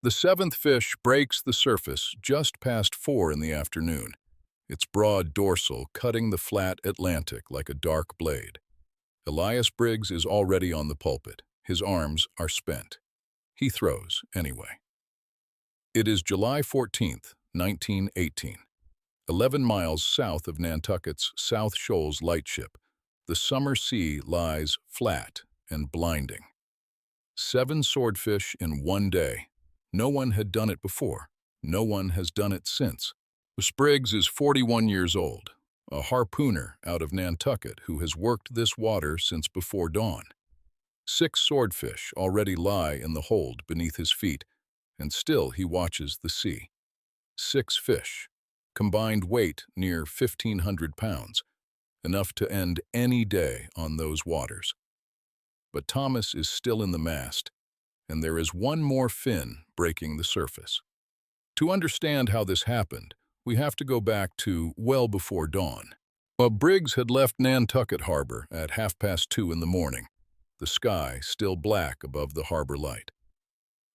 The seventh fish breaks the surface just past 4 in the afternoon, its broad dorsal cutting the flat Atlantic like a dark blade. Elias Briggs is already on the pulpit. His arms are spent. He throws anyway. It is July 14th, 1918. 11 miles south of Nantucket's South Shoals lightship, the summer sea lies flat and blinding. 7 swordfish in one day. No one had done it before. No one has done it since. Briggs is 41 years old, a harpooner out of Nantucket who has worked this water since before dawn. 6 swordfish already lie in the hold beneath his feet, and still he watches the sea. 6 fish, combined weight near 1,500 pounds, enough to end any day on those waters. But Thomas is still in the mast, and there is one more fin breaking the surface. To understand how this happened, we have to go back to well before dawn. Briggs had left Nantucket Harbor at 2:30 in the morning, the sky still black above the harbor light.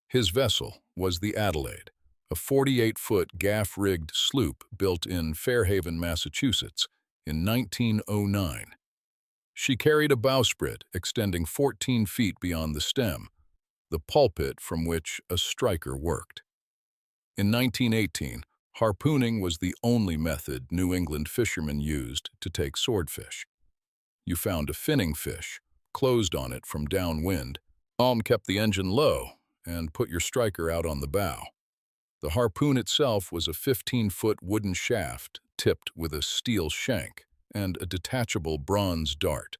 His vessel was the Adelaide, a 48-foot gaff-rigged sloop built in Fairhaven, Massachusetts, in 1909. She carried a bowsprit extending 14 feet beyond the stem, the pulpit from which a striker worked. In 1918, harpooning was the only method New England fishermen used to take swordfish. You found a finning fish, closed on it from downwind, kept the engine low, and put your striker out on the bow. The harpoon itself was a 15-foot wooden shaft tipped with a steel shank and a detachable bronze dart.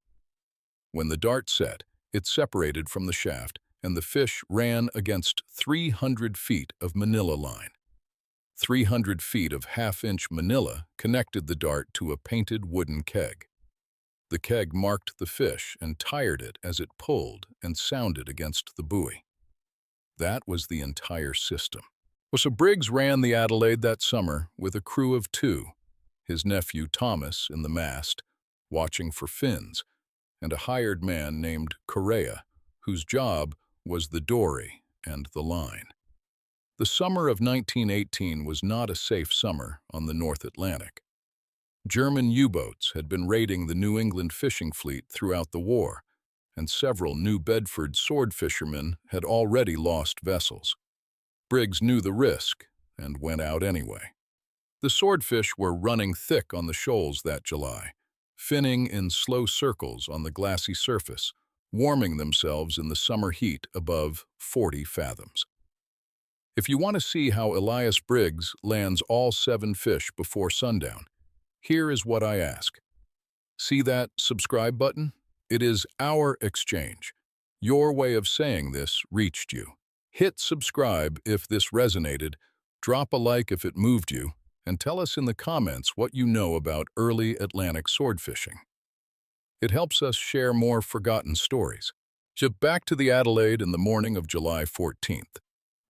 When the dart set, it separated from the shaft, and the fish ran against 300 feet of manila line. 300 feet of half-inch manila connected the dart to a painted wooden keg. The keg marked the fish and tired it as it pulled and sounded against the buoy. That was the entire system. So Briggs ran the Adelaide that summer with a crew of 2, his nephew Thomas in the mast, watching for fins, and a hired man named Correa, whose job was the dory and the line. The summer of 1918 was not a safe summer on the North Atlantic. German U-boats had been raiding the New England fishing fleet throughout the war, and several New Bedford sword fishermen had already lost vessels. Briggs knew the risk and went out anyway. The swordfish were running thick on the shoals that July, finning in slow circles on the glassy surface, warming themselves in the summer heat above 40 fathoms. If you want to see how Elias Briggs lands all 7 fish before sundown, here is what I ask. See that subscribe button? It is our exchange. Your way of saying this reached you. Hit subscribe if this resonated, drop a like if it moved you, and tell us in the comments what you know about early Atlantic sword fishing. It helps us share more forgotten stories. Back to the Adelaide in the morning of July 14th.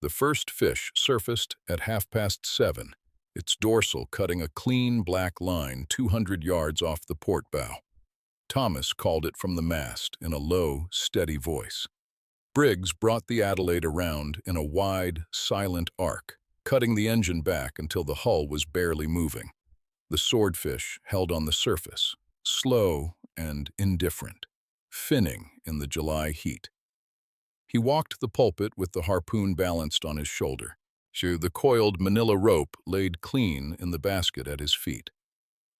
The first fish surfaced at 7:30, its dorsal cutting a clean black line 200 yards off the port bow. Thomas called it from the mast in a low, steady voice. Briggs brought the Adelaide around in a wide, silent arc, cutting the engine back until the hull was barely moving. The swordfish held on the surface, slow and indifferent, finning in the July heat. He walked the pulpit with the harpoon balanced on his shoulder. The coiled manila rope laid clean in the basket at his feet.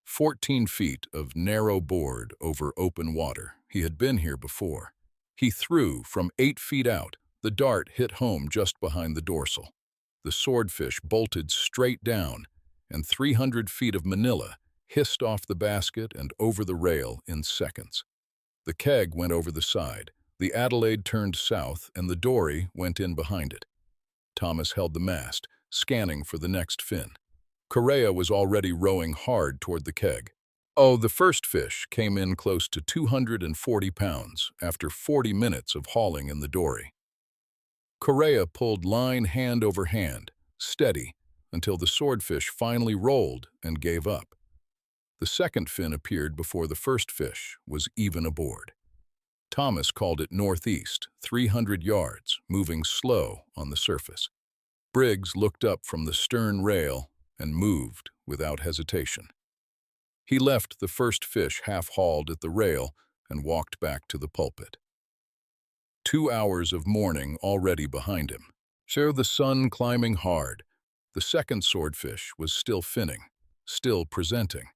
14 feet of narrow board over open water. He had been here before. He threw from 8 feet out. The dart hit home just behind the dorsal. The swordfish bolted straight down, and 300 feet of manila hissed off the basket and over the rail in seconds. The keg went over the side. The Adelaide turned south, and the dory went in behind it. Thomas held the mast, scanning for the next fin. Correa was already rowing hard toward the keg. The first fish came in close to 240 pounds after 40 minutes of hauling in the dory. Correa pulled line hand over hand, steady, until the swordfish finally rolled and gave up. The second fin appeared before the first fish was even aboard. Thomas called it northeast, 300 yards, moving slow on the surface. Briggs looked up from the stern rail and moved without hesitation. He left the first fish half-hauled at the rail and walked back to the pulpit. 2 hours of morning already behind him. So the sun climbing hard. The second swordfish was still finning, still presenting.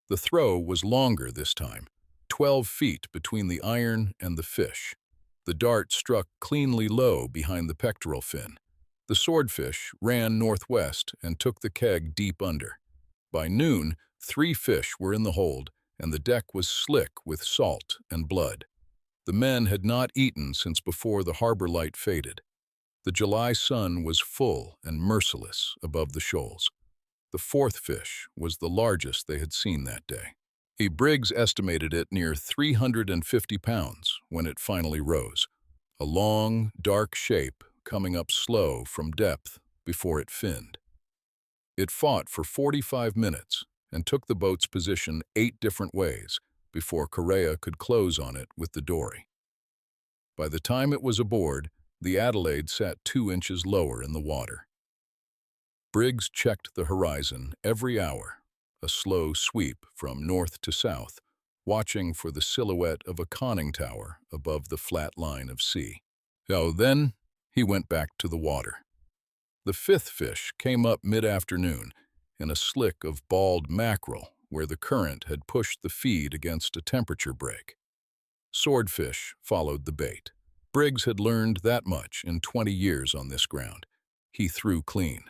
The throw was longer this time, 12 feet between the iron and the fish. The dart struck cleanly low behind the pectoral fin. The swordfish ran northwest and took the keg deep under. By noon, 3 fish were in the hold, and the deck was slick with salt and blood. The men had not eaten since before the harbor light faded. The July sun was full and merciless above the shoals. The fourth fish was the largest they had seen that day. Briggs estimated it near 350 pounds when it finally rose, a long, dark shape coming up slow from depth before it finned. It fought for 45 minutes and took the boat's position 8 different ways before Correa could close on it with the dory. By the time it was aboard, the Adelaide sat 2 inches lower in the water. Briggs checked the horizon every hour, a slow sweep from north to south, watching for the silhouette of a conning tower above the flat line of sea. Then he went back to the water. The 5th fish came up mid-afternoon in a slick of bald mackerel where the current had pushed the feed against a temperature break. Swordfish followed the bait. Briggs had learned that much in 20 years on this ground. He threw clean.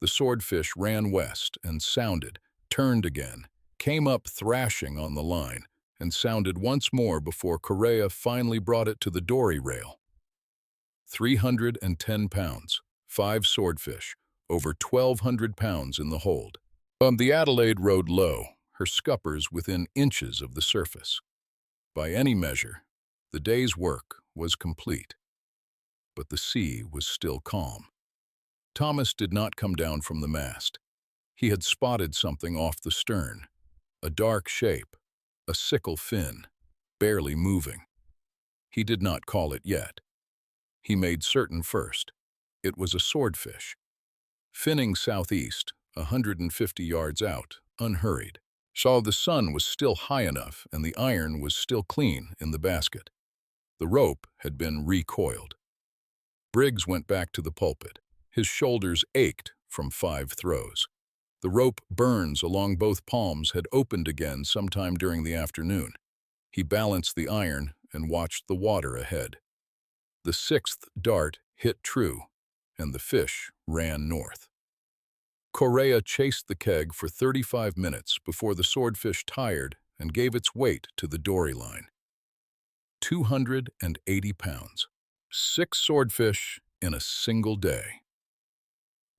The swordfish ran west and sounded, turned again, came up thrashing on the line, and sounded once more before Correa finally brought it to the dory rail. 310 pounds, 5 swordfish, over 1,200 pounds in the hold. The Adelaide rode low, her scuppers within inches of the surface. By any measure, the day's work was complete. But the sea was still calm. Thomas did not come down from the mast. He had spotted something off the stern, a dark shape, a sickle fin, barely moving. He did not call it yet. He made certain first. It was a swordfish. Finning southeast, 150 yards out, unhurried. Saw the sun was still high enough and the iron was still clean in the basket. The rope had been recoiled. Briggs went back to the pulpit. His shoulders ached from 5 throws. The rope burns along both palms had opened again sometime during the afternoon. He balanced the iron and watched the water ahead. The 6th dart hit true, and the fish ran north. Correa chased the keg for 35 minutes before the swordfish tired and gave its weight to the dory line. 280 pounds. 6 swordfish in a single day.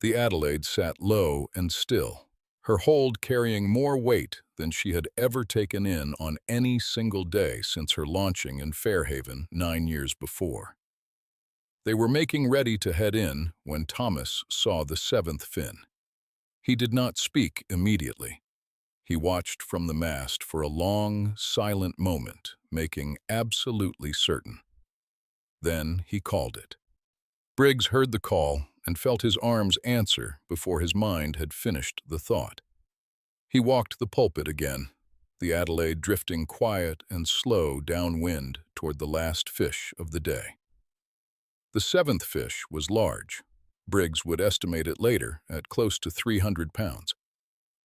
The Adelaide sat low and still, her hold carrying more weight than she had ever taken in on any single day since her launching in Fairhaven 9 years before. They were making ready to head in when Thomas saw the 7th fin. He did not speak immediately. He watched from the mast for a long, silent moment, making absolutely certain. Then he called it. Briggs heard the call and felt his arms answer before his mind had finished the thought. He walked the pulpit again, the Adelaide drifting quiet and slow downwind toward the last fish of the day. The 7th fish was large. Briggs would estimate it later at close to 300 pounds.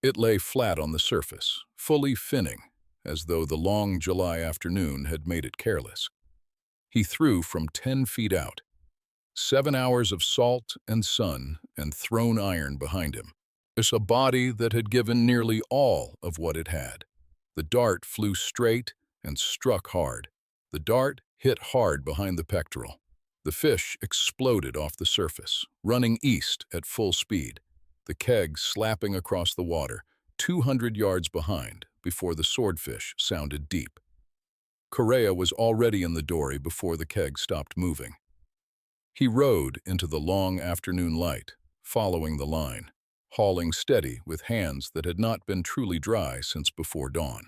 It lay flat on the surface, fully finning, as though the long July afternoon had made it careless. He threw from 10 feet out. 7 hours of salt and sun and thrown iron behind him. It's a body that had given nearly all of what it had. The dart flew straight and struck hard. The dart hit hard behind the pectoral. The fish exploded off the surface, running east at full speed, the keg slapping across the water, 200 yards behind before the swordfish sounded deep. Correa was already in the dory before the keg stopped moving. He rowed into the long afternoon light, following the line, hauling steady with hands that had not been truly dry since before dawn.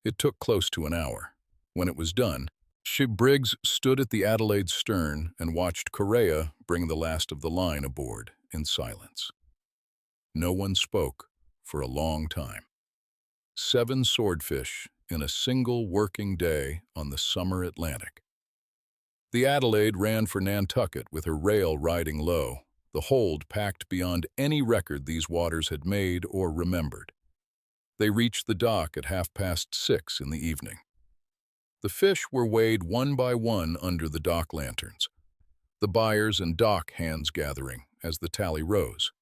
It took close to an hour. When it was done, Briggs stood at the Adelaide's stern and watched Correa bring the last of the line aboard in silence. No one spoke for a long time. 7 swordfish in a single working day on the summer Atlantic. The Adelaide ran for Nantucket with her rail riding low, the hold packed beyond any record these waters had made or remembered. They reached the dock at 6:30 in the evening. The fish were weighed one by one under the dock lanterns, the buyers and dock hands gathering as the tally rose,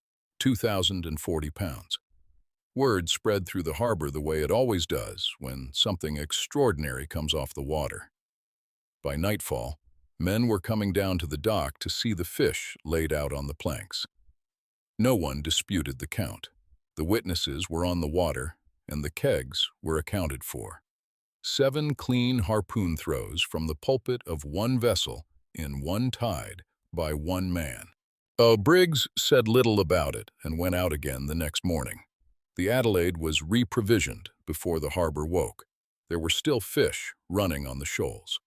2,040 pounds. Word spread through the harbor the way it always does when something extraordinary comes off the water. By nightfall, men were coming down to the dock to see the fish laid out on the planks. No one disputed the count. The witnesses were on the water, and the kegs were accounted for. 7 clean harpoon throws from the pulpit of one vessel in one tide by one man. Briggs said little about it and went out again the next morning. The Adelaide was re-provisioned before the harbor woke. There were still fish running on the shoals.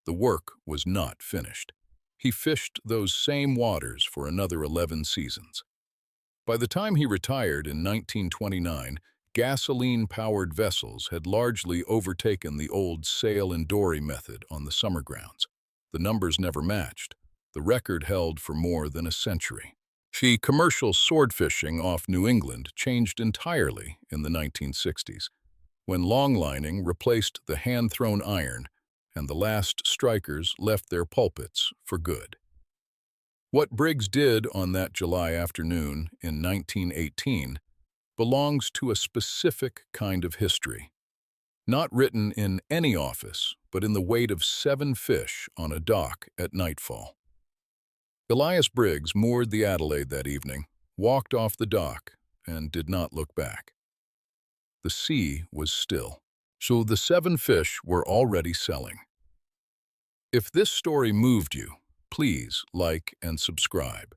The work was not finished. He fished those same waters for another 11 seasons. By the time he retired in 1929, gasoline-powered vessels had largely overtaken the old sail and dory method on the summer grounds. The numbers never matched. The record held for more than a century. The commercial swordfishing off New England changed entirely in the 1960s, when longlining replaced the hand-thrown iron and the last strikers left their pulpits for good. What Briggs did on that July afternoon in 1918 belongs to a specific kind of history, not written in any office, but in the weight of 7 fish on a dock at nightfall. Elias Briggs moored the Adelaide that evening, walked off the dock, and did not look back. The sea was still, so the 7 fish were already selling. If this story moved you, please like and subscribe.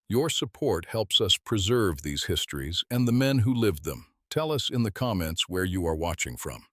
Your support helps us preserve these histories and the men who lived them. Tell us in the comments where you are watching from.